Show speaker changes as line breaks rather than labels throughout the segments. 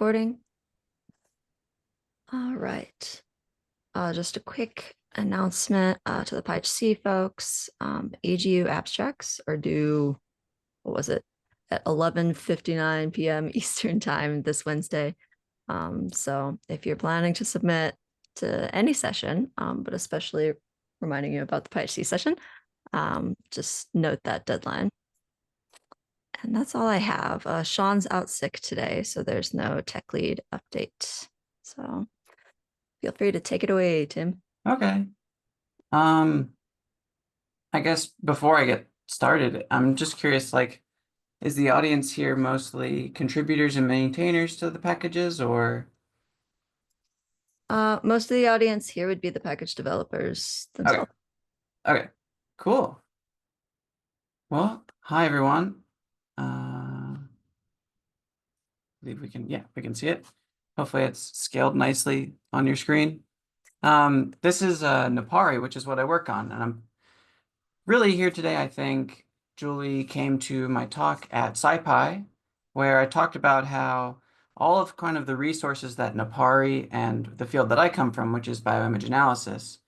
recording. All right. Just a quick announcement to the PyHC folks. AGU abstracts are due, what was it, at 11:59 p.m. Eastern time this Wednesday. So if you're planning to submit to any session, but especially reminding you about the PyHC session, just note that deadline. And that's all I have. Sean's out sick today, so there's no tech lead update. So feel free to take it away, Tim.
Okay. Um, I guess before I get started, I'm just curious, is the audience here mostly contributors and maintainers to the packages, or?
Most of the audience here would be the package developers
Okay.
themselves.
Okay. Cool. Well, hi everyone. I believe we can see it. Hopefully it's scaled nicely on your screen. This is Napari, which is what I work on, and I'm really here today. I think Julie came to my talk at SciPy, where I talked about how all of kind of the resources that Napari and the field that I come from, which is bioimage analysis,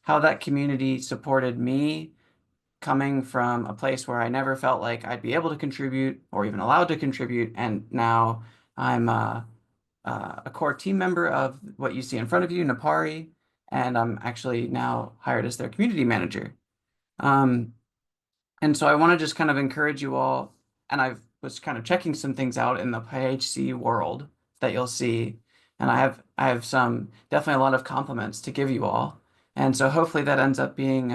how that community supported me coming from a place where I never felt like I'd be able to contribute or even allowed to contribute. And now I'm a core team member of what you see in front of you, Napari, and I'm actually now hired as their community manager. Um, and so I want to just kind of encourage you all, and I was kind of checking some things out in the PyHC world that you'll see, and I have some definitely a lot of compliments to give you all. And so hopefully that ends up being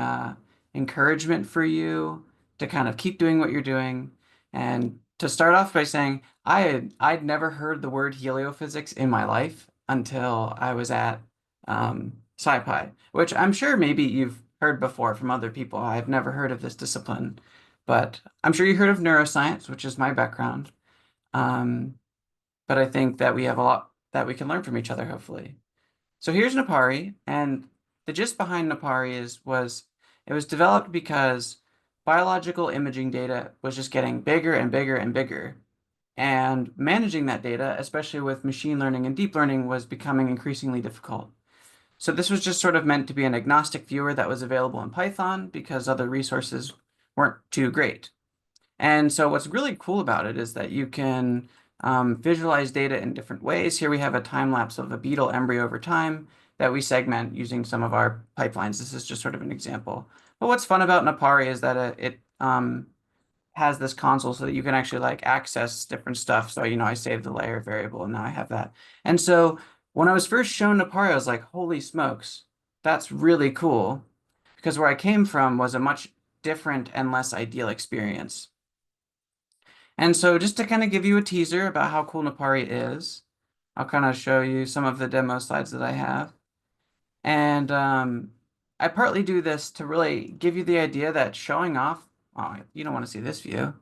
encouragement for you to kind of keep doing what you're doing. And to start off by saying I'd never heard the word heliophysics in my life until I was at SciPy, which I'm sure maybe you've heard before from other people. I've never heard of this discipline, but I'm sure you heard of neuroscience, which is my background. Um, but I think that we have a lot that we can learn from each other, hopefully. So here's Napari, and the gist behind Napari was it was developed because biological imaging data was just getting bigger and bigger and bigger. And managing that data, especially with machine learning and deep learning, was becoming increasingly difficult. So this was just sort of meant to be an agnostic viewer that was available in Python because other resources weren't too great. And so what's really cool about it is that you can visualize data in different ways. Here we have a time lapse of a beetle embryo over time that we segment using some of our pipelines. This is just sort of an example. But what's fun about Napari is that it has this console so that you can actually like access different stuff. So, I saved the layer variable and now I have that. And so when I was first shown Napari, I was like, holy smokes, that's really cool. Because where I came from was a much different and less ideal experience. And so just to kind of give you a teaser about how cool Napari is, I'll kind of show you some of the demo slides that I have. And I partly do this to really give you the idea that showing off, oh, you don't want to see this view.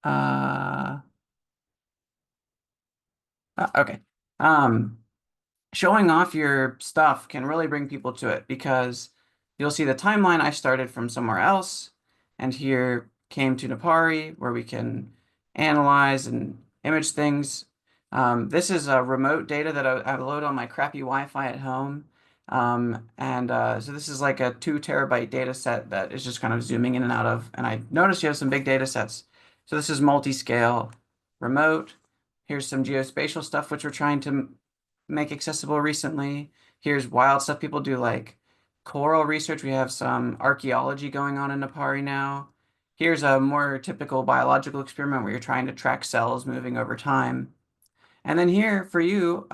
Uh, okay. Showing off your stuff can really bring people to it because you'll see the timeline. I started from somewhere else and here came to Napari where we can analyze and image things. This is remote data that I load on my crappy Wi-Fi at home. So this is like a 2 TB data set that is just kind of zooming in and out of. And I noticed you have some big data sets. So this is multi-scale remote. Here's some geospatial stuff, which we're trying to make accessible recently. Here's wild stuff people do, like coral research. We have some archaeology going on in Napari now. Here's a more typical biological experiment where you're trying to track cells moving over time. And then here for you,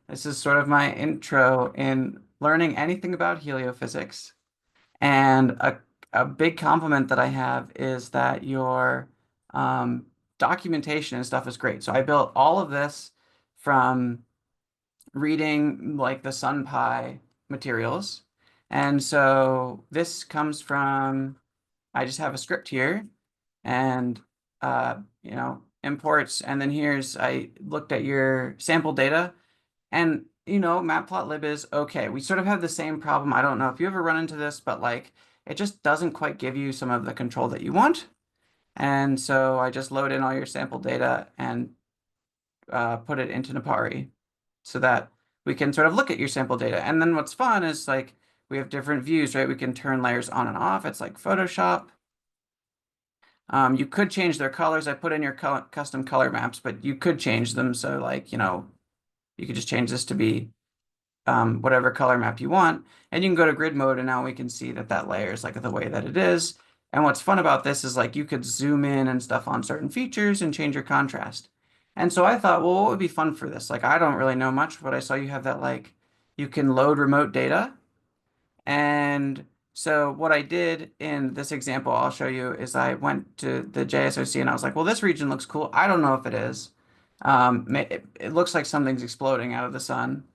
this is sort of my intro in learning anything about heliophysics. And a big compliment that I have is that your documentation and stuff is great. So I built all of this from reading like the SunPy materials. And so this comes from, I just have a script here and, imports. And then I looked at your sample data and, matplotlib is okay. We sort of have the same problem. I don't know if you ever run into this, but like, it just doesn't quite give you some of the control that you want. And so I just load in all your sample data and put it into Napari so that we can sort of look at your sample data. And then what's fun is like we have different views, right? We can turn layers on and off. It's like Photoshop. You could change their colors. I put in your custom color maps, but you could change them. So like, you could just change this to be whatever color map you want. And you can go to grid mode and now we can see that that layer is like the way that it is. And what's fun about this is like you could zoom in and stuff on certain features and change your contrast. And so I thought, well, what would be fun for this? Like, I don't really know much, but I saw you have that like you can load remote data. And so what I did in this example I'll show you is I went to the JSOC and I was like, well, this region looks cool. I don't know if it is. It looks like something's exploding out of the sun.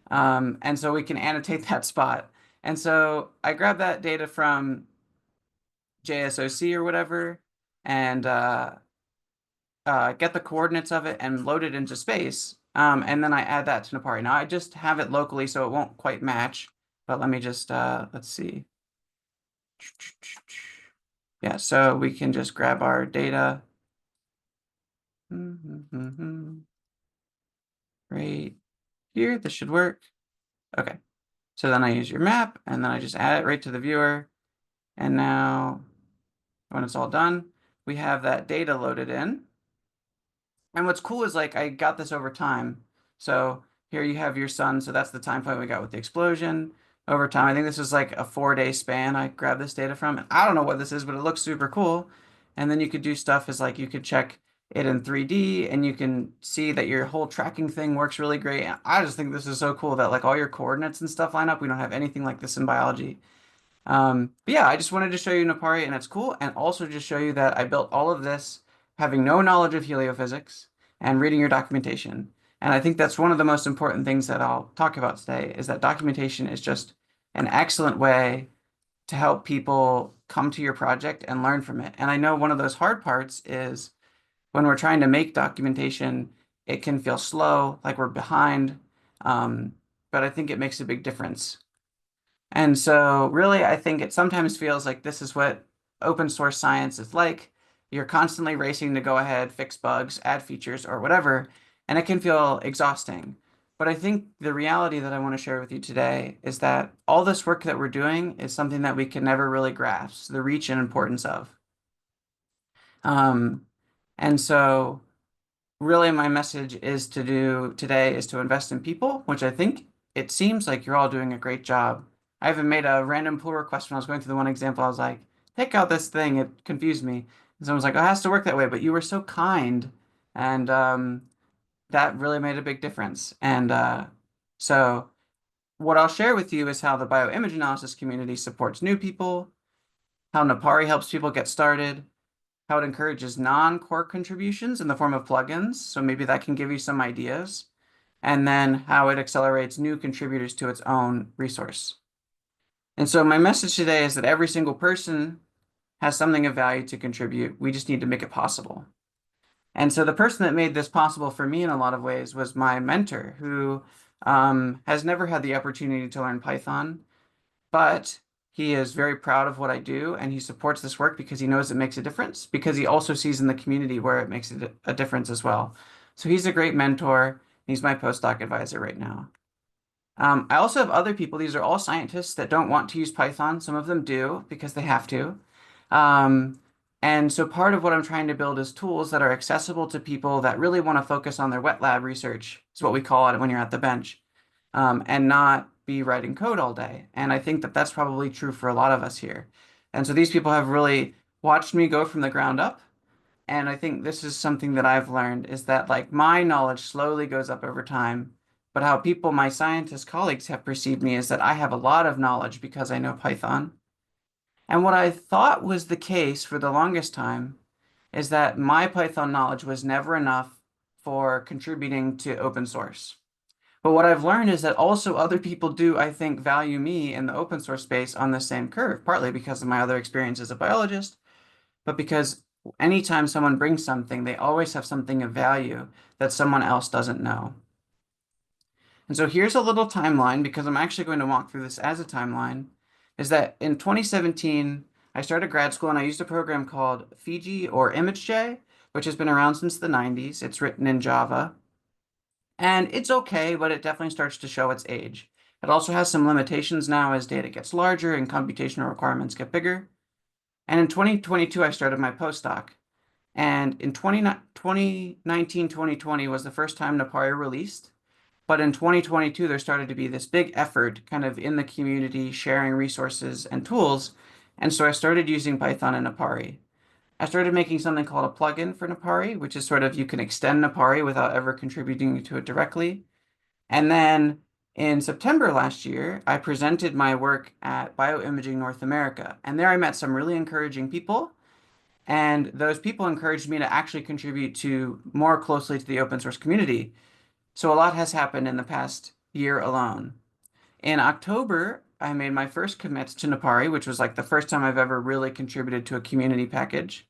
And so we can annotate that spot. And so I grabbed that data from JSOC or whatever and get the coordinates of it and load it into space. And then I add that to Napari. Now I just have it locally so it won't quite match. But let me just, let's see. Yeah, so we can just grab our data. Right here, this should work. Okay, so then I use your map and then I just add it right to the viewer. And now when it's all done, we have that data loaded in. And what's cool is like I got this over time. So here you have your sun. So that's the time point we got with the explosion over time. I think this is like a 4-day span I grabbed this data from. And I don't know what this is, but it looks super cool. And then you could do stuff is like you could check it in 3D and you can see that your whole tracking thing works really great. And I just think this is so cool that like all your coordinates and stuff line up. We don't have anything like this in biology. But yeah, I just wanted to show you Napari and it's cool. And also just show you that I built all of this having no knowledge of heliophysics and reading your documentation. And I think that's one of the most important things that I'll talk about today is that documentation is just an excellent way to help people come to your project and learn from it. And I know one of those hard parts is when we're trying to make documentation, it can feel slow, like we're behind. But I think it makes a big difference. And so really, I think it sometimes feels like this is what open source science is like. You're constantly racing to go ahead, fix bugs, add features, or whatever, and it can feel exhausting. But I think the reality that I want to share with you today is that all this work that we're doing is something that we can never really grasp the reach and importance of. Um, and so really my message is to do today is to invest in people, which I think it seems like you're all doing a great job. I even made a random pull request when I was going through the one example. I was like, take out this thing. It confused me. And someone was like, oh, it has to work that way. But you were so kind. And that really made a big difference. And so what I'll share with you is how the bioimage analysis community supports new people, how Napari helps people get started, how it encourages non-core contributions in the form of plugins. So maybe that can give you some ideas. And then how it accelerates new contributors to its own resource. And so my message today is that every single person has something of value to contribute. We just need to make it possible. And so the person that made this possible for me in a lot of ways was my mentor, who has never had the opportunity to learn Python, but he is very proud of what I do and he supports this work because he knows it makes a difference, because he also sees in the community where it makes a difference as well. So he's a great mentor. He's my postdoc advisor right now. I also have other people. These are all scientists that don't want to use Python. Some of them do because they have to. Um, and so part of what I'm trying to build is tools that are accessible to people that really want to focus on their wet lab research, is what we call it when you're at the bench, and not be writing code all day. And I think that that's probably true for a lot of us here. And so these people have really watched me go from the ground up. And I think this is something that I've learned is that like my knowledge slowly goes up over time, but how people, my scientist colleagues have perceived me is that I have a lot of knowledge because I know Python. And what I thought was the case for the longest time is that my Python knowledge was never enough for contributing to open source. But what I've learned is that also other people do, I think, value me in the open source space on the same curve, partly because of my other experience as a biologist, but because anytime someone brings something, they always have something of value that someone else doesn't know. And so here's a little timeline, because I'm actually going to walk through this as a timeline, is that in 2017, I started grad school and I used a program called Fiji or ImageJ, which has been around since the 90s. It's written in Java. And it's okay, but it definitely starts to show its age. It also has some limitations now as data gets larger and computational requirements get bigger. And in 2022, I started my postdoc. And in 2019, 2020 was the first time Napari released. But in 2022, there started to be this big effort kind of in the community sharing resources and tools. And so I started using Python and Napari. I started making something called a plugin for Napari, which is sort of you can extend Napari without ever contributing to it directly. And then in September last year, I presented my work at Bioimaging North America. And there I met some really encouraging people. And those people encouraged me to actually contribute to more closely to the open source community. So a lot has happened in the past year alone. In October, I made my first commit to Napari, which was like the first time I've ever really contributed to a community package.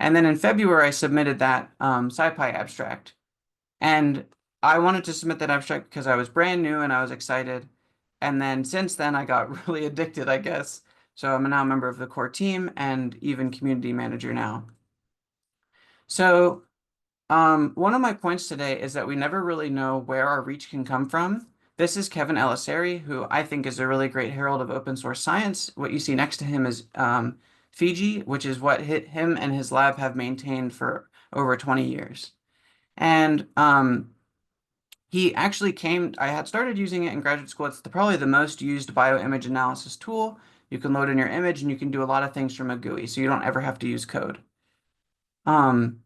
And then in February, I submitted that SciPy abstract. And I wanted to submit that abstract because I was brand new and I was excited. And then since then, I got really addicted, I guess. So I'm now a member of the core team and even community manager now. So one of my points today is that we never really know where our reach can come from. This is Kevin Elisari, who I think is a really great herald of open source science. What you see next to him is Fiji, which is what him and his lab have maintained for over 20 years. And he actually came, I had started using it in graduate school. It's probably the most used bioimage analysis tool. You can load in your image and you can do a lot of things from a GUI, so you don't ever have to use code. Um,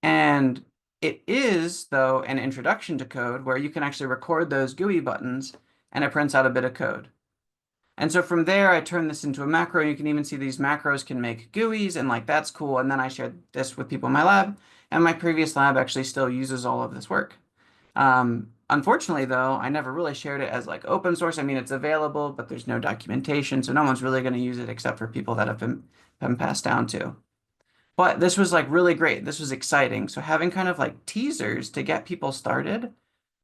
and it is, though, an introduction to code where you can actually record those GUI buttons and it prints out a bit of code. And so from there, I turned this into a macro. You can even see these macros can make GUIs, and like that's cool. And then I shared this with people in my lab, and my previous lab actually still uses all of this work. Unfortunately, though, I never really shared it as like open source. I mean, it's available, but there's no documentation, so no one's really going to use it except for people that have been passed down to. But this was like really great. This was exciting. So having kind of like teasers to get people started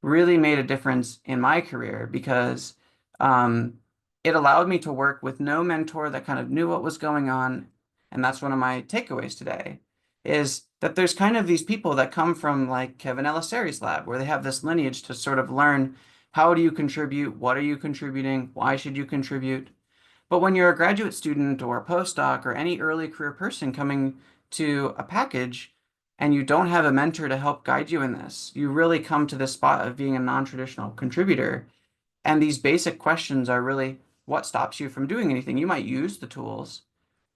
really made a difference in my career because um, it allowed me to work with no mentor that kind of knew what was going on. And that's one of my takeaways today is that there's kind of these people that come from like Kevin Elisari's lab where they have this lineage to sort of learn how do you contribute? What are you contributing? Why should you contribute? But when you're a graduate student or a postdoc or any early career person coming to a package and you don't have a mentor to help guide you in this, you really come to this spot of being a non-traditional contributor. And these basic questions are really what stops you from doing anything. You might use the tools,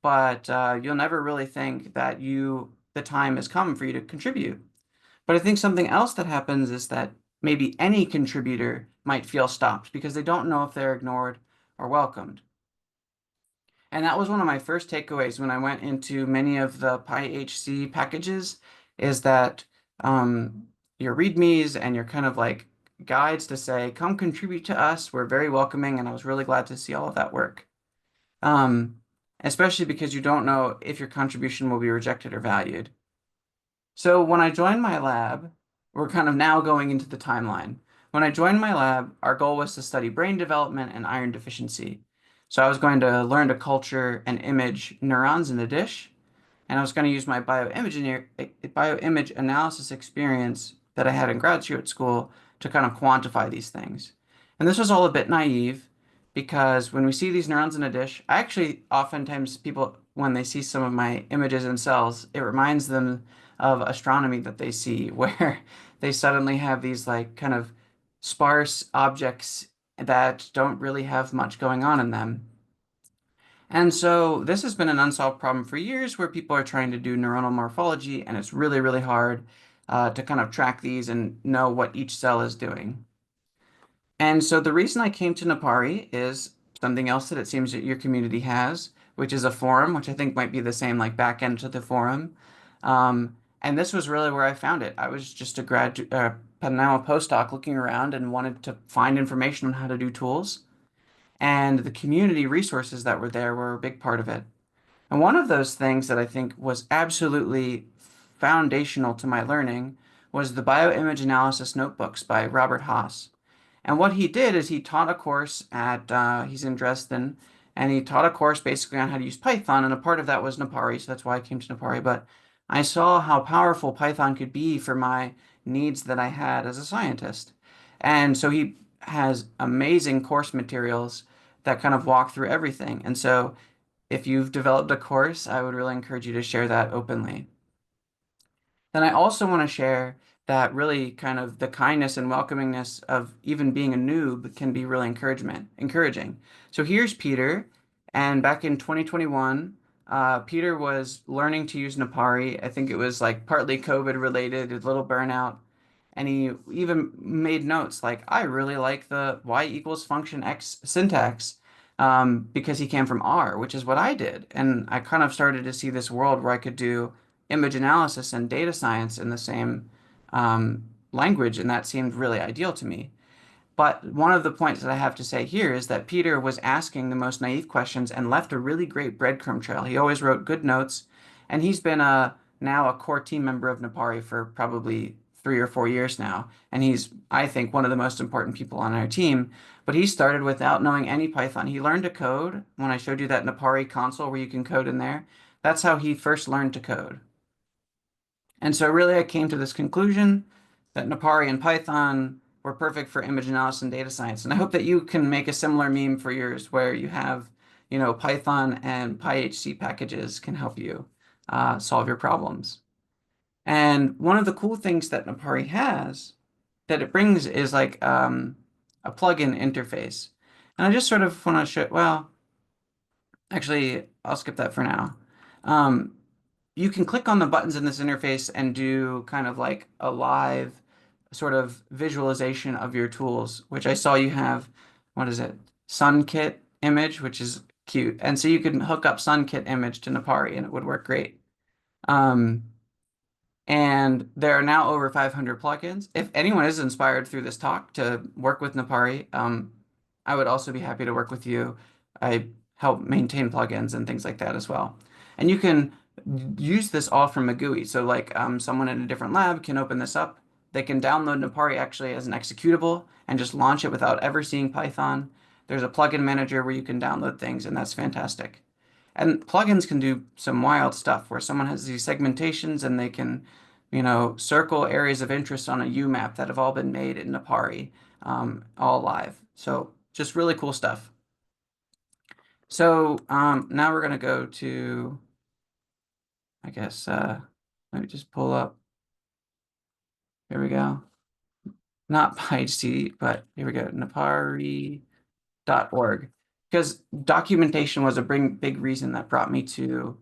but you'll never really think that the time has come for you to contribute. But I think something else that happens is that maybe any contributor might feel stopped because they don't know if they're ignored or welcomed. And that was one of my first takeaways when I went into many of the PyHC packages is that your READMEs and your kind of like guides to say, come contribute to us. We're very welcoming. And I was really glad to see all of that work. Especially because you don't know if your contribution will be rejected or valued. So when I joined my lab, we're kind of now going into the timeline. When I joined my lab, our goal was to study brain development and iron deficiency. So I was going to learn to culture and image neurons in a dish, and I was going to use my bioimage analysis experience that I had in graduate school to kind of quantify these things. And this was all a bit naive because when we see these neurons in a dish, I actually oftentimes people, when they see some of my images and cells, it reminds them of astronomy that they see, where they suddenly have these like kind of sparse objects that don't really have much going on in them. And so this has been an unsolved problem for years where people are trying to do neuronal morphology, and it's really, really hard to kind of track these and know what each cell is doing. And so the reason I came to Napari is something else that it seems that your community has, which is a forum, which I think might be the same like back end to the forum. And this was really where I found it. I was just a now a postdoc looking around and wanted to find information on how to do tools. And the community resources that were there were a big part of it. And one of those things that I think was absolutely foundational to my learning was the bioimage analysis notebooks by Robert Haas. And what he did is he taught a course at, he's in Dresden, and he taught a course basically on how to use Python, and a part of that was Napari, so that's why I came to Napari. But I saw how powerful Python could be for my needs that I had as a scientist. And so he has amazing course materials that kind of walk through everything. And so if you've developed a course, I would really encourage you to share that openly. Then I also want to share that really kind of the kindness and welcomingness of even being a noob can be really encouraging. So here's Peter, and back in 2021, Peter was learning to use Napari. I think it was like partly COVID related, a little burnout. And he even made notes like, I really like the y equals function x syntax because he came from R, which is what I did. And I kind of started to see this world where I could do image analysis and data science in the same language, and that seemed really ideal to me. But one of the points that I have to say here is that Peter was asking the most naive questions and left a really great breadcrumb trail. He always wrote good notes, and he's been now a core team member of Napari for probably 3 or 4 years now. And he's, I think, one of the most important people on our team. But he started without knowing any Python. He learned to code when I showed you that Napari console where you can code in there. That's how he first learned to code. And so really I came to this conclusion that Napari and Python were perfect for image analysis and data science. And I hope that you can make a similar meme for yours where you have, Python and PyHC packages can help you solve your problems. And one of the cool things that Napari has that it brings is like a plugin interface. And I just sort of want to show, well, actually, I'll skip that for now. Um, you can click on the buttons in this interface and do kind of like a live sort of visualization of your tools, which I saw you have, what is it? SunKit image, which is cute. And so you can hook up SunKit image to Napari and it would work great. Um, and there are now over 500 plugins. If anyone is inspired through this talk to work with Napari, I would also be happy to work with you. I help maintain plugins and things like that as well. And you can use this all from a GUI. So like someone in a different lab can open this up. They can download Napari actually as an executable and just launch it without ever seeing Python. There's a plugin manager where you can download things, and that's fantastic. And plugins can do some wild stuff where someone has these segmentations and they can, circle areas of interest on a U map that have all been made in Napari, all live. So just really cool stuff. So now we're going to go to, I guess, let me just pull up. Here we go. Not PyHC, but here we go, napari.org. Because documentation was a big reason that brought me to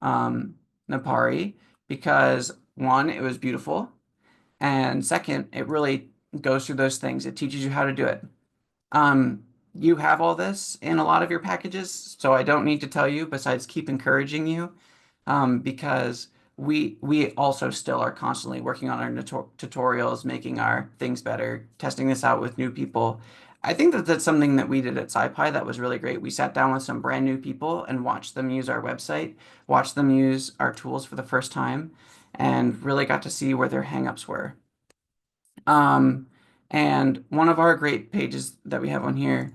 Napari, because one, it was beautiful, and second, it really goes through those things. It teaches you how to do it. Um, you have all this in a lot of your packages, so I don't need to tell you besides keep encouraging you, because we also still are constantly working on our tutorials, making our things better, testing this out with new people. I think that that's something that we did at SciPy that was really great. We sat down with some brand new people and watched them use our website, watched them use our tools for the first time, and really got to see where their hangups were. Um, and one of our great pages that we have on here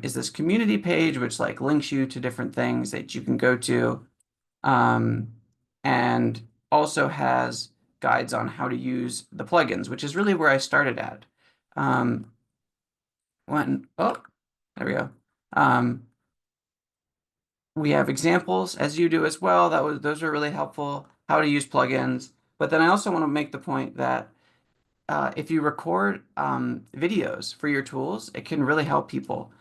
is this community page, which like links you to different things that you can go to, um, and also has guides on how to use the plugins, which is really where I started at. Um, oh, there we go. We have examples as you do as well. Those are really helpful, how to use plugins. But then I also want to make the point that if you record videos for your tools, it can really help people.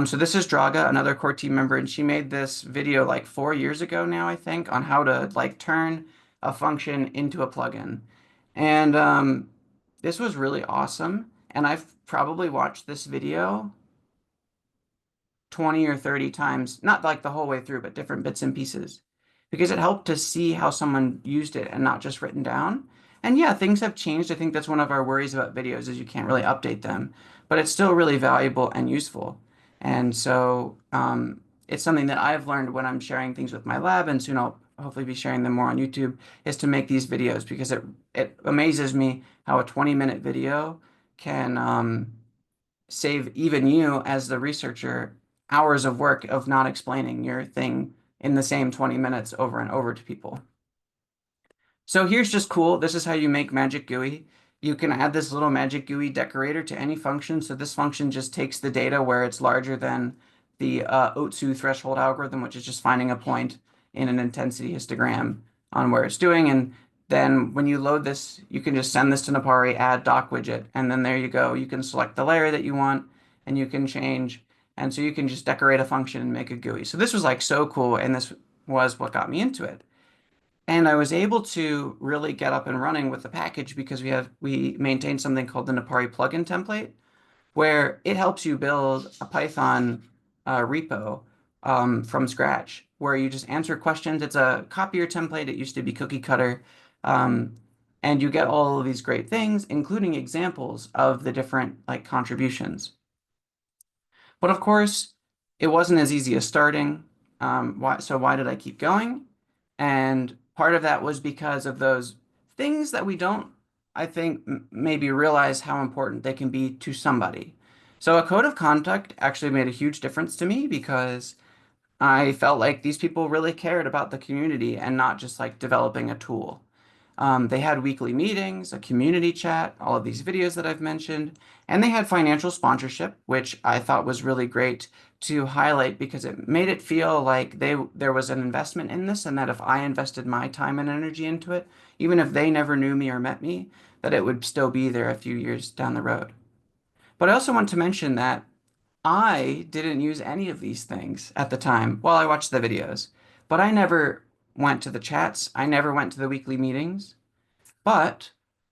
So this is Draga, another core team member, and she made this video like 4 years ago now, I think, on how to like turn a function into a plugin. And this was really awesome. And I've probably watched this video 20 or 30 times, not like the whole way through, but different bits and pieces, because it helped to see how someone used it and not just written down. And yeah, things have changed. I think that's one of our worries about videos is you can't really update them, but it's still really valuable and useful. And so it's something that I've learned when I'm sharing things with my lab, and soon I'll hopefully be sharing them more on YouTube, is to make these videos because it amazes me how a 20-minute video can save even you as the researcher hours of work of not explaining your thing in the same 20 minutes over and over to people. So here's just cool. This is how you make Magic GUI. you can add this little magic GUI decorator to any function. So this function just takes the data where it's larger than the Otsu threshold algorithm, which is just finding a point in an intensity histogram on where it's doing. And then when you load this, you can just send this to Napari, add doc widget, and then there you go. You can select the layer that you want and you can change. And so you can just decorate a function and make a GUI. So this was like so cool. And this was what got me into it. And I was able to really get up and running with the package because we maintain something called the Napari plugin template, where it helps you build a Python repo from scratch, where you just answer questions. It's a copier template. It used to be cookie cutter. Um, and you get all of these great things, including examples of the different like contributions. But of course, it wasn't as easy as starting. So why did I keep going? And part of that was because of those things that we don't, I think, maybe realize how important they can be to somebody. So a code of conduct actually made a huge difference to me because I felt like these people really cared about the community and not just like developing a tool. They had weekly meetings, a community chat, all of these videos that I've mentioned, and they had financial sponsorship, which I thought was really great to highlight because it made it feel like there was an investment in this, and that if I invested my time and energy into it, even if they never knew me or met me, that it would still be there a few years down the road. But I also want to mention that I didn't use any of these things at the time while I watched the videos, but I never went to the chats. I never went to the weekly meetings. But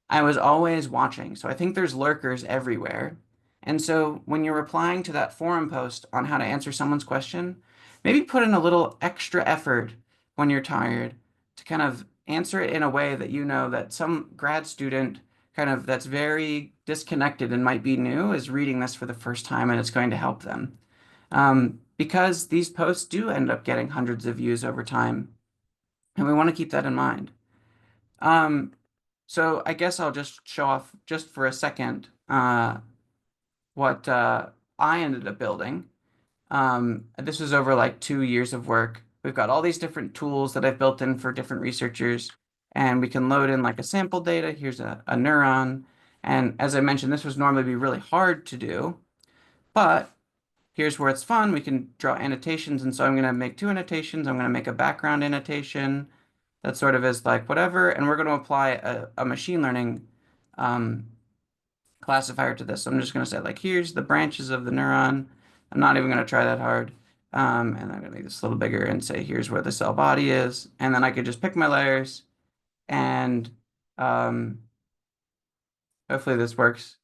I was always watching, so I think there's lurkers everywhere. And so when you're replying to that forum post on how to answer someone's question, maybe put in a little extra effort when you're tired to kind of answer it in a way that you know that some grad student kind of that's very disconnected and might be new is reading this for the first time and it's going to help them. Because these posts do end up getting hundreds of views over time, and we want to keep that in mind. Um, so I guess I'll just show off just for a second what I ended up building. This was over like 2 years of work. We've got all these different tools that I've built in for different researchers, and we can load in like a sample data. Here's a neuron. And as I mentioned, this would normally be really hard to do, but here's where it's fun. We can draw annotations, and so I'm going to make two annotations. I'm going to make a background annotation that sort of is like whatever, and we're going to apply a machine learning um, classifier to this. So I'm just going to say like, here's the branches of the neuron. I'm not even going to try that hard. And I'm going to make this a little bigger and say, here's where the cell body is. And then I could just pick my layers and um, hopefully this works.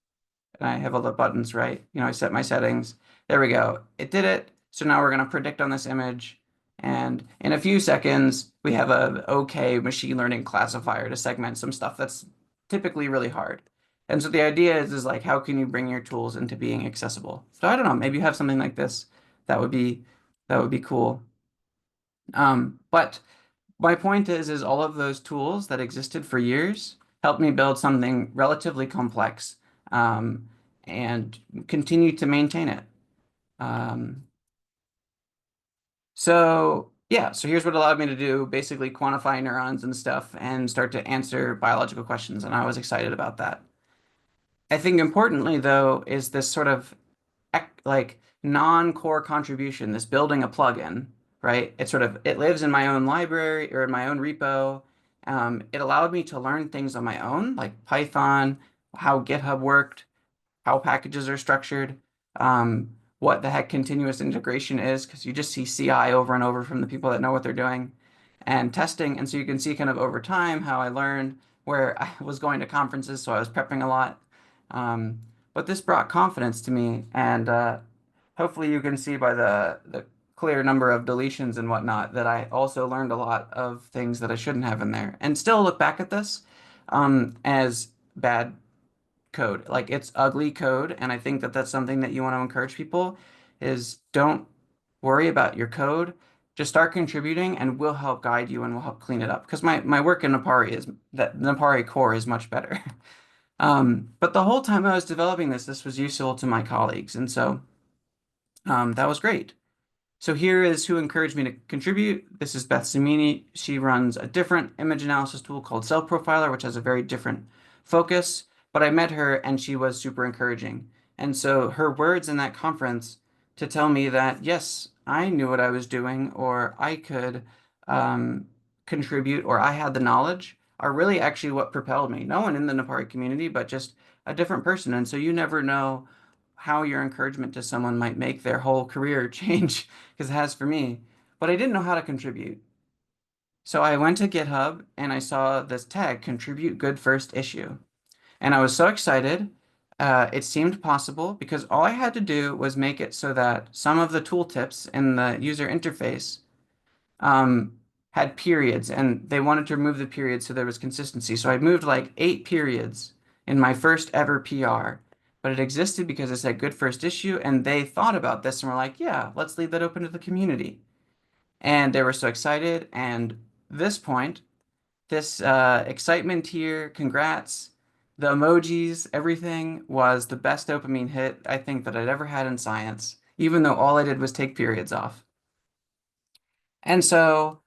And I have all the buttons right. You know, I set my settings. There we go. It did it. So now we're going to predict on this image. And in a few seconds, we have a okay machine learning classifier to segment some stuff that's typically really hard. And so the idea is like, how can you bring your tools into being accessible? So I don't know, maybe you have something like this. That would be cool. But my point is all of those tools that existed for years helped me build something relatively complex and continue to maintain it. Um, so yeah, so here's what allowed me to do, basically quantify neurons and stuff and start to answer biological questions, and I was excited about that. I think importantly, though, is this sort of like non-core contribution, this building a plugin, right? It lives in my own library or in my own repo. It allowed me to learn things on my own, like Python, how GitHub worked, how packages are structured, what the heck continuous integration is, because you just see CI over and over from the people that know what they're doing, and testing. And so you can see kind of over time how I learned where I was going to conferences, so I was prepping a lot. But this brought confidence to me, and hopefully you can see by the clear number of deletions and whatnot that I also learned a lot of things that I shouldn't have in there, and still look back at this as bad code. Like it's ugly code, and I think that that's something that you want to encourage people is don't worry about your code. Just start contributing and we'll help guide you and we'll help clean it up. Because my work in Napari is that Napari core is much better. But the whole time I was developing this was useful to my colleagues. And so that was great. So here is who encouraged me to contribute. This is Beth Zamini. She runs a different image analysis tool called Cell Profiler, which has a very different focus. but I met her and she was super encouraging. And so her words in that conference to tell me that, yes, I knew what I was doing, or I could um, contribute, or I had the knowledge, are really actually what propelled me. No one in the Nepari community, but just a different person. And so you never know how your encouragement to someone might make their whole career change, because it has for me. But I didn't know how to contribute. So I went to GitHub and I saw this tag, contribute good first issue. And I was so excited. It seemed possible because all I had to do was make it so that some of the tooltips in the user interface um, had periods, and they wanted to remove the periods so there was consistency. So I moved like 8 periods in my first ever PR, but it existed because it said good first issue, and they thought about this and were like, yeah, let's leave that open to the community. And they were so excited. And this point, this excitement here, congrats, the emojis, everything was the best dopamine hit I think that I'd ever had in science, even though all I did was take periods off. And so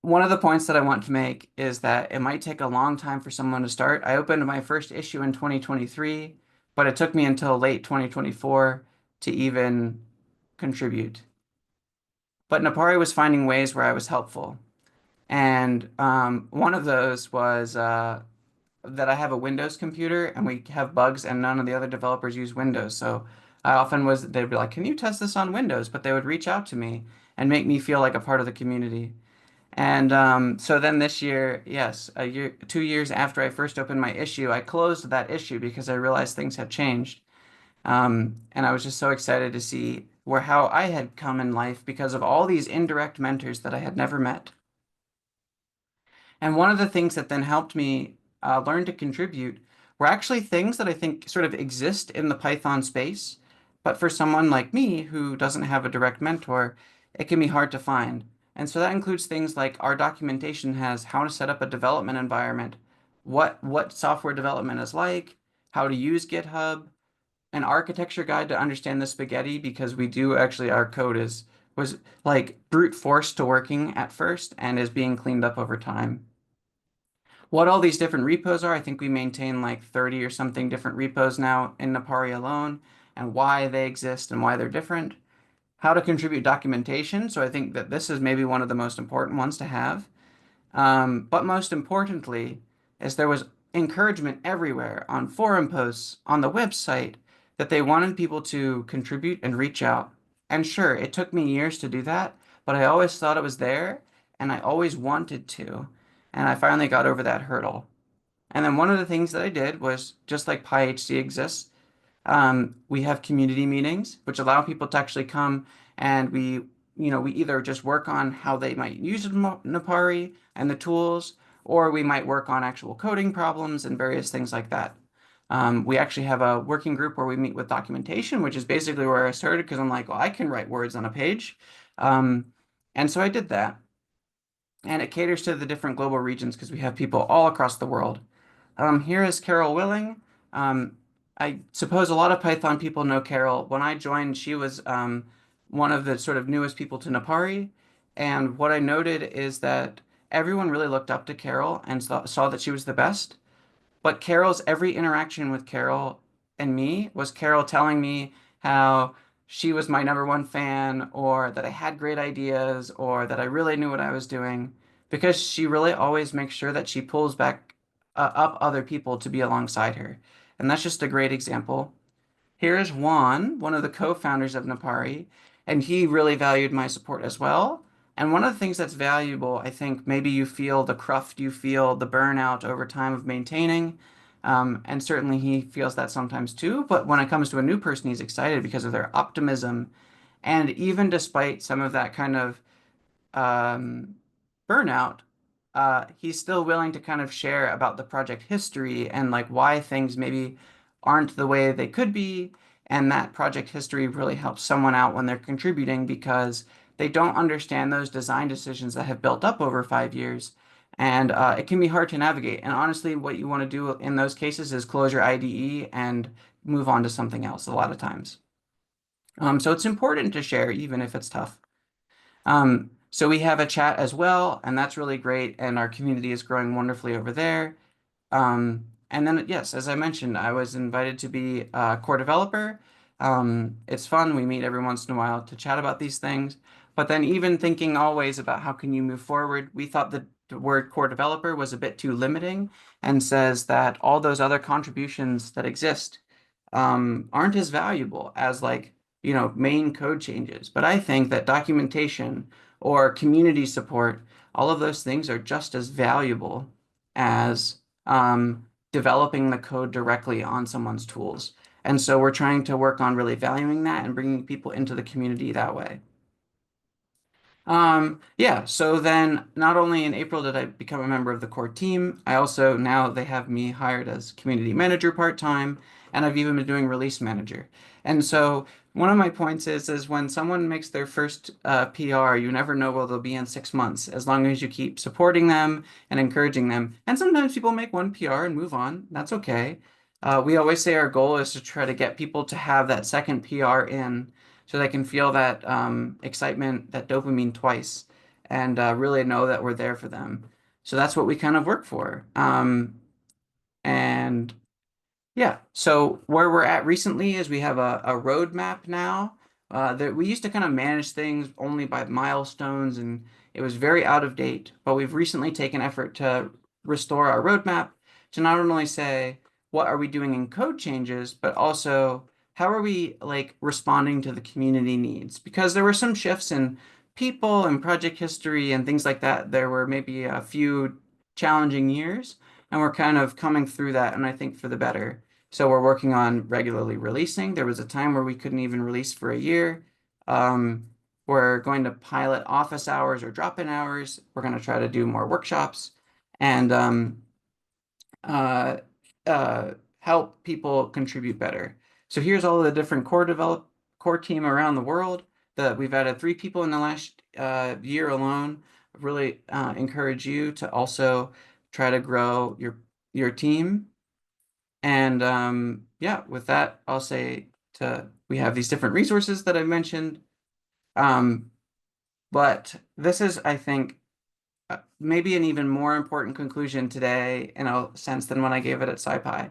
one of the points that I want to make is that it might take a long time for someone to start. I opened my first issue in 2023, but it took me until late 2024 to even contribute. But Napari was finding ways where I was helpful. And one of those was that I have a Windows computer and we have bugs and none of the other developers use Windows. So I often was, they'd be like, can you test this on Windows? But they would reach out to me and make me feel like a part of the community. And so then this year, yes, 2 years after I first opened my issue, I closed that issue because I realized things had changed. And I was just so excited to see where how I had come in life because of all these indirect mentors that I had never met. And one of the things that then helped me learn to contribute were actually things that I think sort of exist in the Python space, but for someone like me who doesn't have a direct mentor, it can be hard to find. And so that includes things like our documentation has how to set up a development environment, what software development is like, how to use GitHub, an architecture guide to understand the spaghetti because we do actually our code is was like brute force to working at first and is being cleaned up over time. What all these different repos are, I think we maintain like 30 or something different repos now in Napari alone, and why they exist and why they're different. How to contribute documentation. So I think that this is maybe one of the most important ones to have. But most importantly, is there was encouragement everywhere on forum posts, on the website, that they wanted people to contribute and reach out. And sure, it took me years to do that, but I always thought it was there, and I always wanted to. And I finally got over that hurdle. And then one of the things that I did was just like PyHC exists, we have community meetings, which allow people to actually come and we either just work on how they might use Napari and the tools, or we might work on actual coding problems and various things like that. We actually have a working group where we meet with documentation, which is basically where I started because I'm like, well, I can write words on a page. Um, and so I did that. And it caters to the different global regions because we have people all across the world. Here is Carol Willing. I suppose a lot of Python people know Carol. When I joined, she was one of the sort of newest people to Napari. And what I noted is that everyone really looked up to Carol and saw that she was the best. But Carol's every interaction with Carol and me was Carol telling me how she was my number one fan, or that I had great ideas, or that I really knew what I was doing, because she really always makes sure that she pulls back up other people to be alongside her. And that's just a great example. Here's Juan, one of the co-founders of Napari, and he really valued my support as well. And one of the things that's valuable, I think maybe you feel the cruft, you feel the burnout over time of maintaining. And certainly he feels that sometimes too. But when it comes to a new person, he's excited because of their optimism. And even despite some of that kind of um, burnout, he's still willing to kind of share about the project history and like why things maybe aren't the way they could be. And that project history really helps someone out when they're contributing because they don't understand those design decisions that have built up over 5 years. And it can be hard to navigate. And honestly, what you want to do in those cases is close your IDE and move on to something else a lot of times. So it's important to share, even if it's tough. So we have a chat as well, and that's really great. And our community is growing wonderfully over there. And then, yes, as I mentioned, I was invited to be a core developer. It's fun. We meet every once in a while to chat about these things. But then, even thinking always about how can you move forward, we thought that the word core developer was a bit too limiting and says that all those other contributions that exist aren't as valuable as main code changes. But I think that documentation or community support, all of those things are just as valuable as developing the code directly on someone's tools. And so we're trying to work on really valuing that and bringing people into the community that way. Yeah, so then not only in April did I become a member of the core team, I also now they have me hired as community manager part-time, and I've even been doing release manager. And so one of my points is when someone makes their first PR, you never know where they'll be in 6 months, as long as you keep supporting them and encouraging them. And sometimes people make one PR and move on. That's okay. We always say our goal is to try to get people to have that second PR in so they can feel that excitement, that dopamine twice, and really know that we're there for them. So that's what we kind of work for. And yeah, so where we're at recently is we have a roadmap now. That we used to kind of manage things only by milestones, and it was very out of date. But we've recently taken effort to restore our roadmap to not only say what are we doing in code changes, but also how are we like responding to the community needs? Because there were some shifts in people and project history and things like that. There were maybe a few challenging years, and we're kind of coming through that, and I think for the better. So we're working on regularly releasing. There was a time where we couldn't even release for a year. Um, we're going to pilot office hours or drop-in hours. We're going to try to do more workshops and uh, help people contribute better. So here's all of the different core team around the world that we've added 3 people in the last year alone. Really encourage you to also try to grow your team. And yeah, with that, I'll say we have these different resources that I mentioned. Um, but this is, I think, maybe an even more important conclusion today in a sense than when I gave it at SciPy,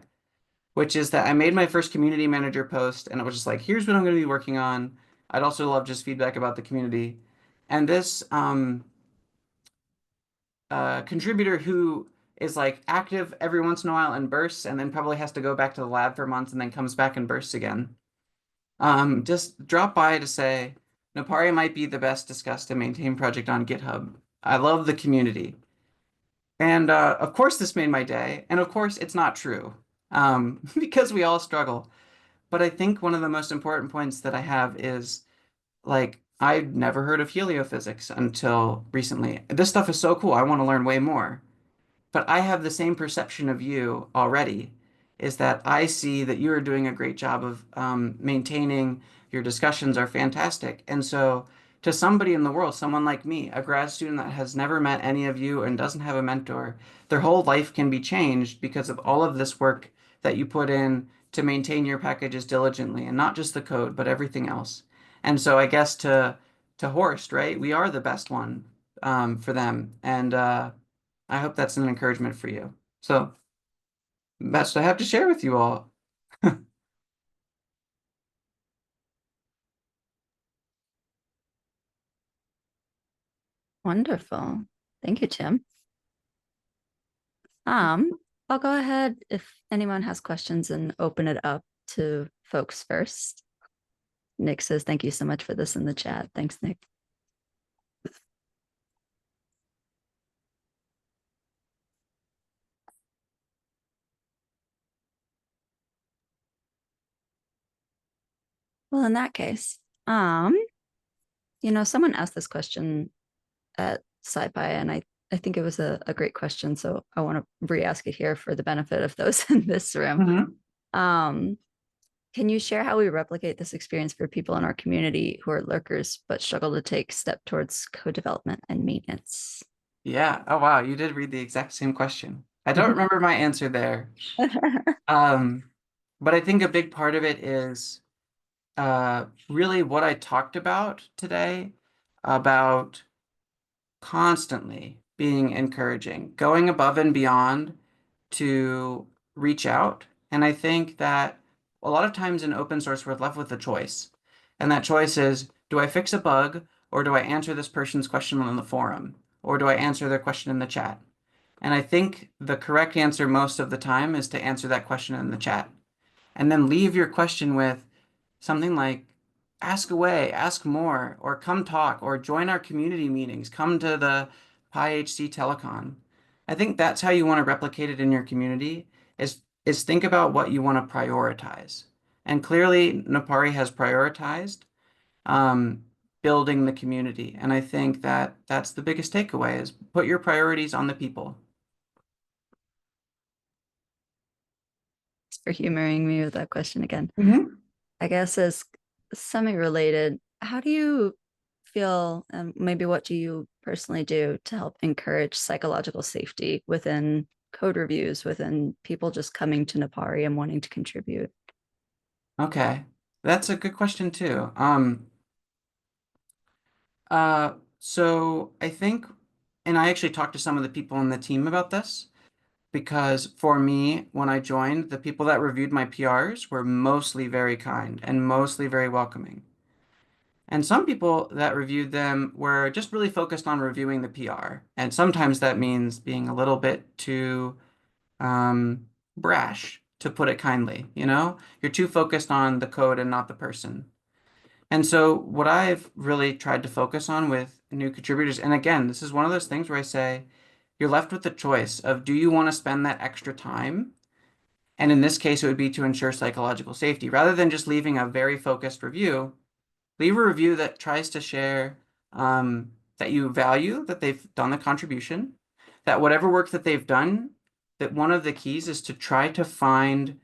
which is that I made my first community manager post and it was just like, here's what I'm going to be working on. I'd also love just feedback about the community. And this contributor who is like active every once in a while and bursts and then probably has to go back to the lab for months and then comes back and bursts again. Just drop by to say, Nopari might be the best discussed and maintained project on GitHub. I love the community. And of course, this made my day. And of course, it's not true because we all struggle. But I think one of the most important points that I have is like, I'd never heard of heliophysics until recently. This stuff is so cool. I want to learn way more. But I have the same perception of you already, is that I see that you are doing a great job of maintaining your discussions are fantastic. And so to somebody in the world, someone like me, a grad student that has never met any of you and doesn't have a mentor, their whole life can be changed because of all of this work that you put in to maintain your packages diligently and not just the code, but everything else. And so I guess to Horst, right? We are the best one for them. And I hope that's an encouragement for you. So that's what I have to share with you all.
Wonderful. Thank you, Tim. Um, I'll go ahead if anyone has questions and open it up to folks first. Nick says, thank you so much for this in the chat. Thanks, Nick. Well, in that case, someone asked this question at SciPy, and I think it was a great question. So I want to re-ask it here for the benefit of those in this room.
Mhm.
Um, can you share how we replicate this experience for people in our community who are lurkers but struggle to take step towards code development and maintenance?
Yeah. Oh, wow. You did read the exact same question. I don't remember my answer there. Um, but I think a big part of it is really what I talked about today about constantly being encouraging, going above and beyond to reach out. And I think that a lot of times in open source, we're left with a choice. And that choice is, do I fix a bug, or do I answer this person's question on the forum? Or do I answer their question in the chat? And I think the correct answer most of the time is to answer that question in the chat. And then leave your question with something like, ask away, ask more, or come talk, or join our community meetings, come to the PyHC Telecon. I think that's how you want to replicate it in your community is think about what you want to prioritize. And clearly, Napari has prioritized um, building the community. And I think that that's the biggest takeaway is put your priorities on the people.
Thanks for humoring me with that question again.
Mm-hmm.
I guess as semi-related, how do you feel, and maybe what do you personally do to help encourage psychological safety within code reviews, within people just coming to Napari and wanting to contribute?
Okay. That's a good question too. So I think, and I actually talked to some of the people on the team about this because for me, when I joined, the people that reviewed my PRs were mostly very kind and mostly very welcoming. And some people that reviewed them were just really focused on reviewing the PR. And sometimes that means being a little bit too brash, to put it kindly. You know, you're too focused on the code and not the person. And so, what I've really tried to focus on with new contributors, and again, this is one of those things where I say, you're left with the choice of do you want to spend that extra time? And in this case, it would be to ensure psychological safety. Rather than just leaving a very focused review, leave a review that tries to share that you value that they've done the contribution, that whatever work that they've done, that one of the keys is to try to find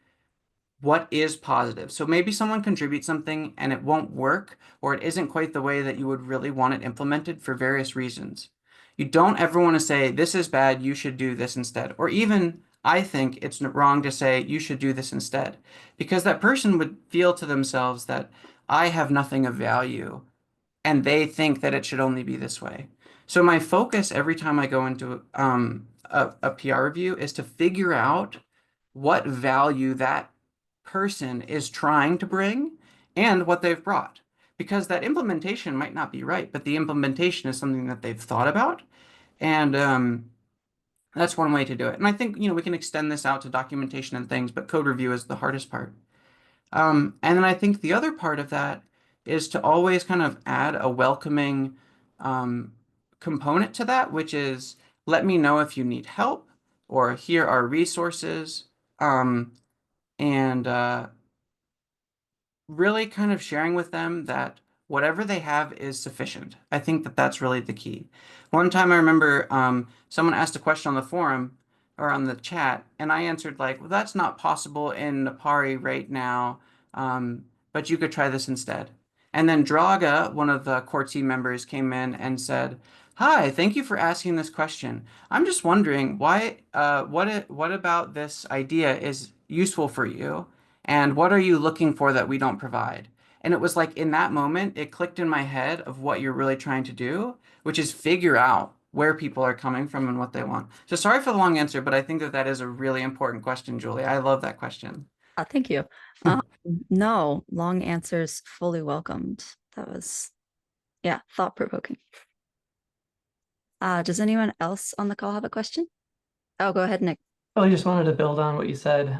what is positive. So maybe someone contributes something and it won't work, or it isn't quite the way that you would really want it implemented for various reasons. You don't ever want to say, this is bad, you should do this instead. Or even, I think it's wrong to say, you should do this instead. Because that person would feel to themselves that I have nothing of value, and they think that it should only be this way. So my focus every time I go into a PR review is to figure out what value that person is trying to bring and what they've brought. Because that implementation might not be right, but the implementation is something that they've thought about. And that's one way to do it. And I think, we can extend this out to documentation and things, but code review is the hardest part. And then I think the other part of that is to always kind of add a welcoming um, component to that, which is let me know if you need help or here are resources. And really kind of sharing with them that whatever they have is sufficient. I think that that's really the key. One time I remember someone asked a question on the forum or on the chat, and I answered like, well, that's not possible in Napari right now, but you could try this instead. And then Draga, one of the core team members, came in and said, "Hi, thank you for asking this question. I'm just wondering what about this idea is useful for you? And what are you looking for that we don't provide?" And it was like in that moment, it clicked in my head of what you're really trying to do, which is figure out where people are coming from and what they want. So sorry for the long answer, but I think that that is a really important question, Julie. I love that question.
Thank you. Um, no, long answers fully welcomed. That was, yeah, thought-provoking. Does anyone else on the call have a question? Oh, go ahead, Nick.
Well, I just wanted to build on what you said,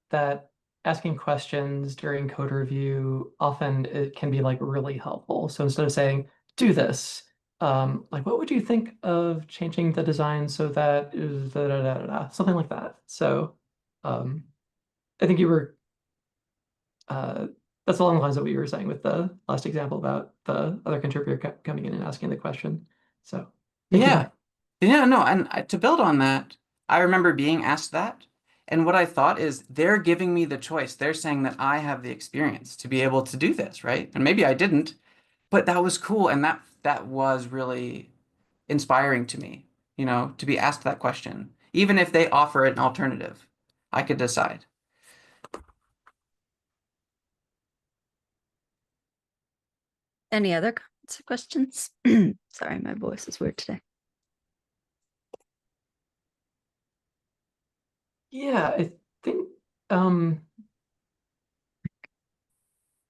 that asking questions during code review often it can be like really helpful. So instead of saying, do this, like what would you think of changing the design so that is da, da, da, da, da, something like that. So I think you were that's along the lines of what you were saying with the last example about the other contributor coming in and asking the question. So thank you.
Yeah. Yeah, no, and to build on that, I remember being asked that. And what I thought is they're giving me the choice. They're saying that I have the experience to be able to do this, right? And maybe I didn't, but that was cool. And that was really inspiring to me, to be asked that question. Even if they offer an alternative, I could decide.
Any other comments or questions? Sorry, my voice is weird today.
Yeah, I think um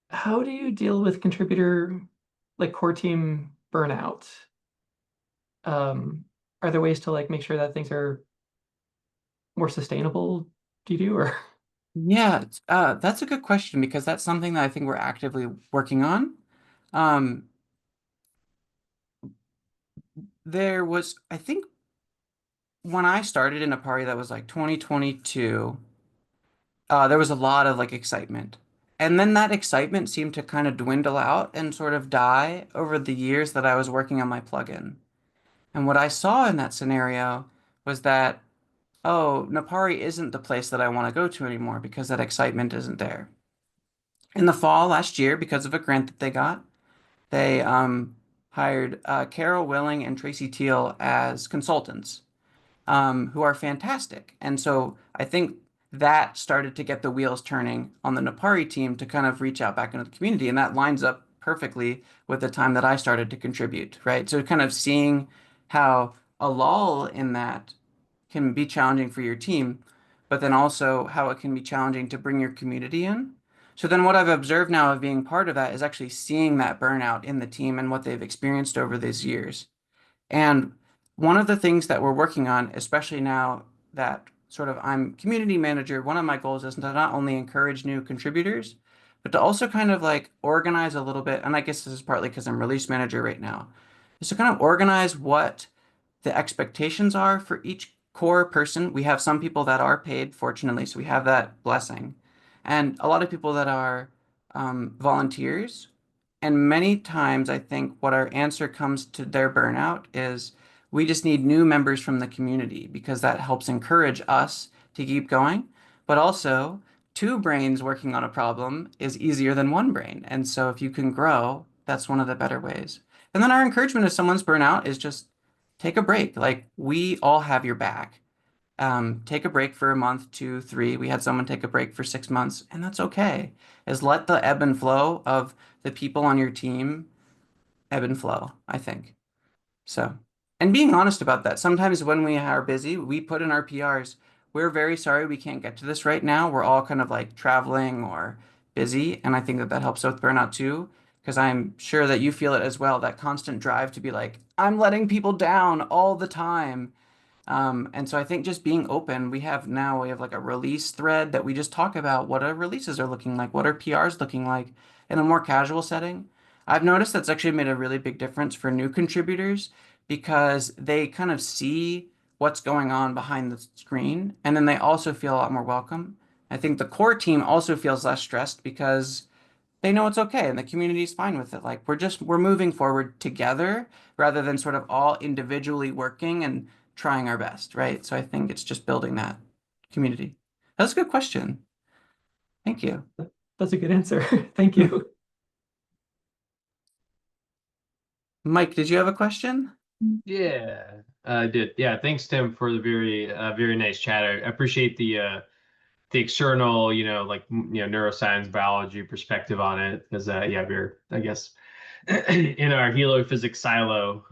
how do you deal with contributor like core team burnout? Um, are there ways to like make sure that things are more sustainable? Do you do or
Yeah, that's a good question because that's something that I think we're actively working on. Um, there was, I think, when I started in a party that was like 2022, there was a lot of like excitement. And then that excitement seemed to kind of dwindle out and sort of die over the years that I was working on my plugin. And what I saw in that scenario was that, oh, Napari isn't the place that I want to go to anymore because that excitement isn't there. In the fall last year, because of a grant that they got, they hired Carol Willing and Tracy Teal as consultants, who are fantastic. And so I think that started to get the wheels turning on the Napari team to kind of reach out back into the community. And that lines up perfectly with the time that I started to contribute, right? So kind of seeing how a lull in that can be challenging for your team, but then also how it can be challenging to bring your community in. So then what I've observed now of being part of that is actually seeing that burnout in the team and what they've experienced over these years. And one of the things that we're working on, especially now that sort of I'm community manager, one of my goals is to not only encourage new contributors, but to also kind of like organize a little bit. And I guess this is partly because I'm release manager right now, is to kind of organize what the expectations are for each core person. We have some people that are paid, fortunately, so we have that blessing, and a lot of people that are volunteers. And many times, I think what our answer comes to their burnout is we just need new members from the community because that helps encourage us to keep going. But also, two brains working on a problem is easier than one brain. And so, if you can grow, that's one of the better ways. And then our encouragement if someone's burnout is just take a break. Like we all have your back. Take a break for a month, two, three. We had someone take a break for 6 months, and that's okay. Is let the ebb and flow of the people on your team ebb and flow, I think. So, and being honest about that. Sometimes when we are busy, we put in our PRs, we're very sorry we can't get to this right now. We're all kind of like traveling or busy. And I think that that helps with burnout too, because I'm sure that you feel it as well, that constant drive to be like, I'm letting people down all the time. And so I think just being open, we have like a release thread that we just talk about what our releases are looking like, what our PRs looking like in a more casual setting. I've noticed that's actually made a really big difference for new contributors because they kind of see what's going on behind the screen and then they also feel a lot more welcome. I think the core team also feels less stressed because they know it's okay and the community's fine with it. Like we're moving forward together rather than sort of all individually working and trying our best, right? So I think it's just building that community. That's a good question. Thank you.
that's a good answer. Thank you.
Mike, did you have a question?
Yeah, I did. Yeah, thanks, Tim, for the very nice chat. I appreciate the external, like neuroscience, biology perspective on it, because yeah, we're I guess in our heliophysics silo.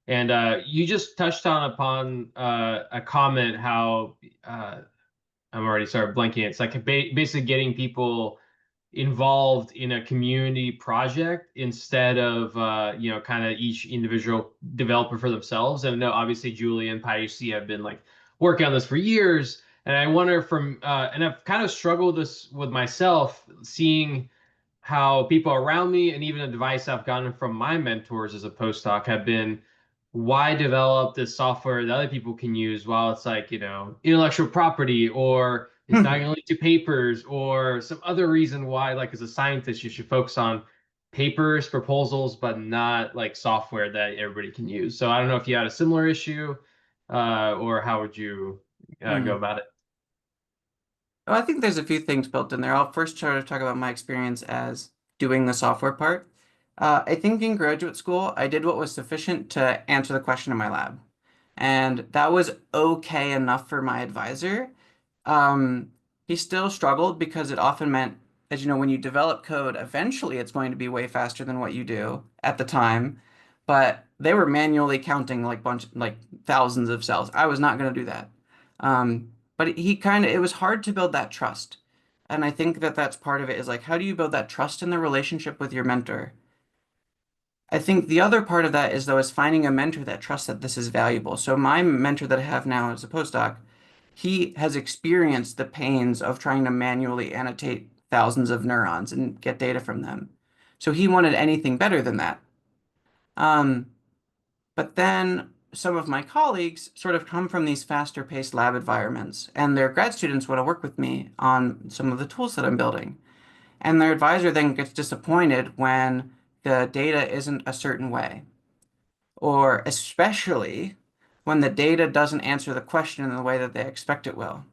And you just touched on upon a comment how I'm already started blanking. It's like basically getting people involved in a community project instead of kind of each individual developer for themselves. And I know obviously Julie and PyHC have been like working on this for years. And I wonder and I've kind of struggled this with myself, seeing how people around me and even advice I've gotten from my mentors as a postdoc have been, why develop this software that other people can use while it's like, intellectual property, or it's not going to lead to papers, or some other reason why, like as a scientist, you should focus on papers, proposals, but not like software that everybody can use. So I don't know if you had a similar issue, or how would you go about it?
Well, I think there's a few things built in there. I'll first try to talk about my experience as doing the software part. I think in graduate school, I did what was sufficient to answer the question in my lab. And that was okay enough for my advisor. He still struggled because it often meant, as you know, when you develop code, eventually it's going to be way faster than what you do at the time. But they were manually counting like thousands of cells. I was not going to do that. but it was hard to build that trust. And I think that that's part of it is like, how do you build that trust in the relationship with your mentor? I think the other part of that is though is finding a mentor that trusts that this is valuable. So my mentor that I have now as a postdoc, he has experienced the pains of trying to manually annotate thousands of neurons and get data from them. So he wanted anything better than that. Um, but then some of my colleagues sort of come from these faster paced lab environments, and their grad students want to work with me on some of the tools that I'm building. And their advisor then gets disappointed when the data isn't a certain way, or especially when the data doesn't answer the question in the way that they expect it will.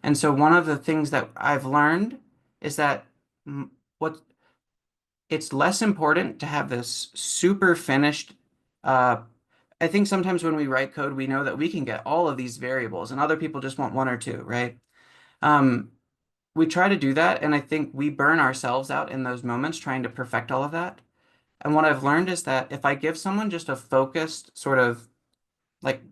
And so one of the things that I've learned is that what it's less important to have this super finished. I think sometimes when we write code, we know that we can get all of these variables, and other people just want one or two, right? Um, we try to do that, and I think we burn ourselves out in those moments trying to perfect all of that. And what I've learned is that if I give someone just a focused sort of like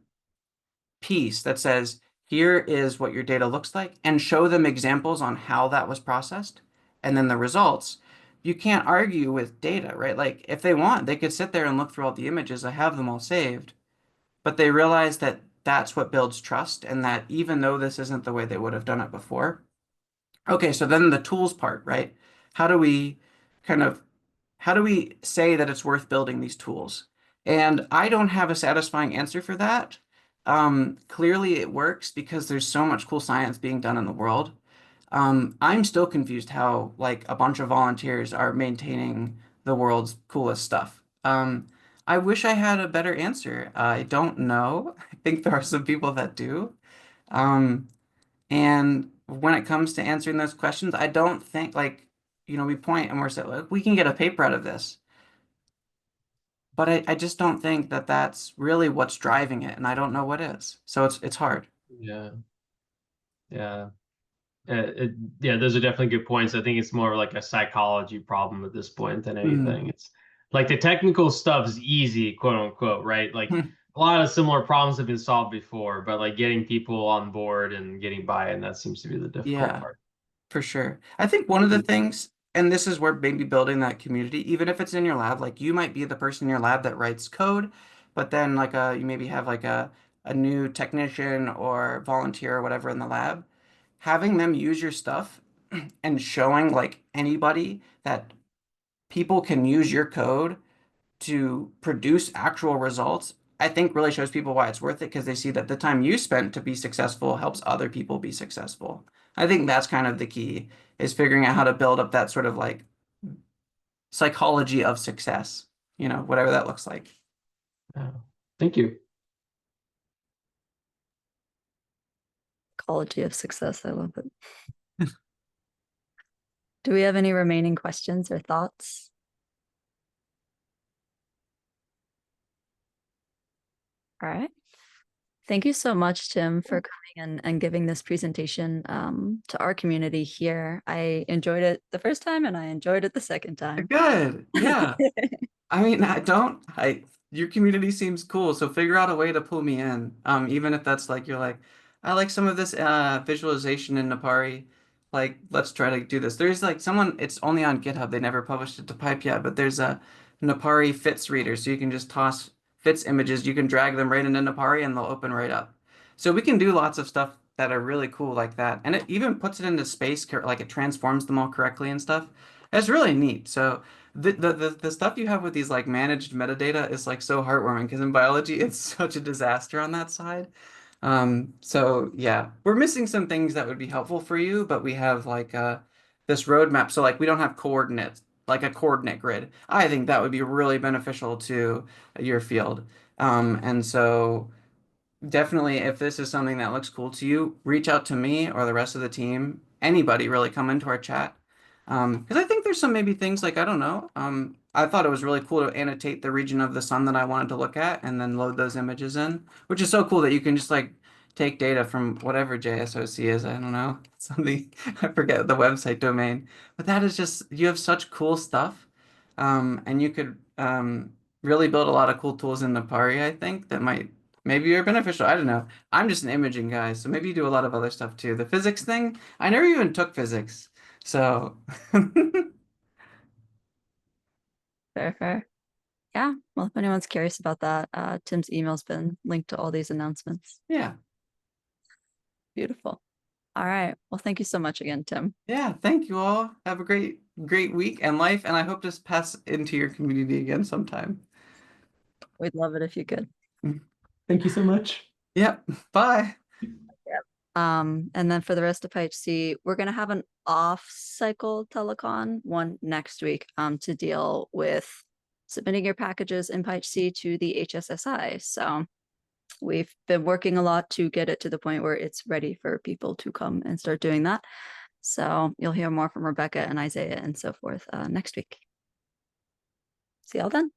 piece that says, here is what your data looks like, and show them examples on how that was processed, and then the results, you can't argue with data, right? Like if they want, they could sit there and look through all the images. I have them all saved, but they realize that that's what builds trust, and that even though this isn't the way they would have done it before. Okay, so then the tools part, right? How do we kind of how do we say that it's worth building these tools? And I don't have a satisfying answer for that. Clearly it works because there's so much cool science being done in the world. I'm still confused how like a bunch of volunteers are maintaining the world's coolest stuff. I wish I had a better answer. I don't know. I think there are some people that do. Um, and when it comes to answering those questions, I don't think like, we point and we're saying, like, we can get a paper out of this. But I just don't think that that's really what's driving it, and I don't know what is. So it's hard.
Yeah. Yeah. Yeah, those are definitely good points. I think it's more like a psychology problem at this point than anything. It's like the technical stuff is easy, quote unquote, right? Like a lot of similar problems have been solved before, but like getting people on board and getting buy-in, that seems to be the difficult
Yeah.
part.
For sure. I think one of the things, and this is where maybe building that community, even if it's in your lab, like you might be the person in your lab that writes code, but then like you maybe have like a new technician or volunteer or whatever in the lab, having them use your stuff and showing like anybody that people can use your code to produce actual results, I think really shows people why it's worth it because they see that the time you spent to be successful helps other people be successful. I think that's kind of the key is figuring out how to build up that sort of like psychology of success, whatever that looks like.
Yeah. Thank you.
Psychology of success. I love it. Do we have any remaining questions or thoughts? All right. Thank you so much, Tim, for coming and giving this presentation to our community here. I enjoyed it the first time and I enjoyed it the second time.
Good. Yeah. I mean, your community seems cool, so figure out a way to pull me in. Even if that's like you're like, I like some of this visualization in Napari. Like, let's try to do this. There's like someone, it's only on GitHub. They never published it to Pipe yet, but there's a Napari Fits reader, so you can just toss Fits images. You can drag them right into Napari, and they'll open right up. So we can do lots of stuff that are really cool like that, and it even puts it into space, like it transforms them all correctly and stuff. It's really neat. So the stuff you have with these like managed metadata is like so heartwarming because in biology it's such a disaster on that side. So yeah, we're missing some things that would be helpful for you, but we have like this roadmap. So like we don't have coordinates, like a coordinate grid. I think that would be really beneficial to your field. And so definitely, if this is something that looks cool to you, reach out to me or the rest of the team. Anybody really come into our chat. Because I think there's some maybe things like, I don't know. I thought it was really cool to annotate the region of the sun that I wanted to look at and then load those images in, which is so cool that you can just like take data from whatever JSOC is. I don't know. Something, I forget the website domain. But that is just, you have such cool stuff. And you could really build a lot of cool tools in Napari, I think, that might Maybe you're beneficial. I don't know. I'm just an imaging guy, so maybe you do a lot of other stuff too. The physics thing, I never even took physics. So
Fair, fair. Yeah. Well, if anyone's curious about that, Tim's email's been linked to all these announcements.
yeah.
Beautiful. All right. Well, thank you so much again, Tim.
Yeah, thank you all. Have a great week and life, and I hope to pass into your community again sometime.
We'd love it if you could.
Thank you so much.
Yep. Bye.
And then for the rest of PyHC, we're gonna have an off-cycle telecon one next week to deal with submitting your packages in PyHC to the HSSI. So we've been working a lot to get it to the point where it's ready for people to come and start doing that. So you'll hear more from Rebecca and Isaiah and so forth next week. See y'all then.